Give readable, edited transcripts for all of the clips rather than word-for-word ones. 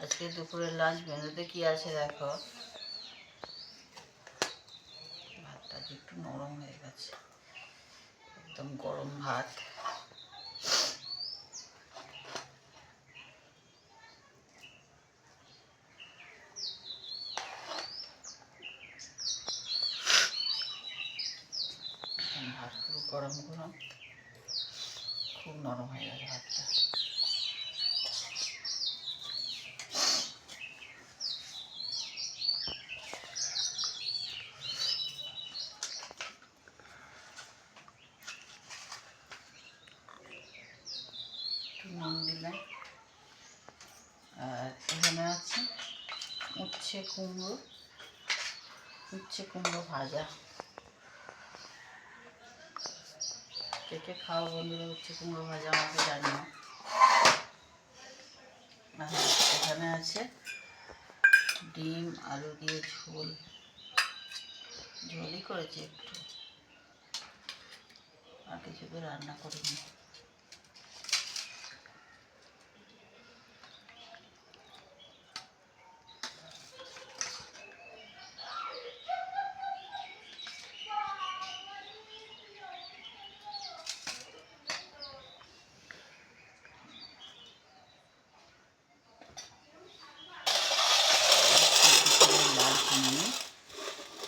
আজকে দুপুরের লাঞ্চ মেনুতে কি আছে দেখো। ভাতটা একটু নরম হয়ে গেছে, একদম গরম ভাত। ভাত পুরো গরম গরম, খুব নরম হয়ে গেছে ভাতটা। নুন দিলাম। আর এখানে আছে উচ্ছে কুমড়ো ভাজা। কে খাও বন্ধুরা উচ্ছে কুমড়ো ভাজা আমাকে জানিও। এখানে আছে ডিম আলু দিয়ে ঝোলই করেছি একটু, আর কিছু তো রান্না করিনি।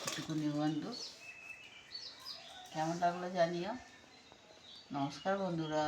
একটুখানি বন্ধু কেমন লাগলো জানিও। নমস্কার বন্ধুরা।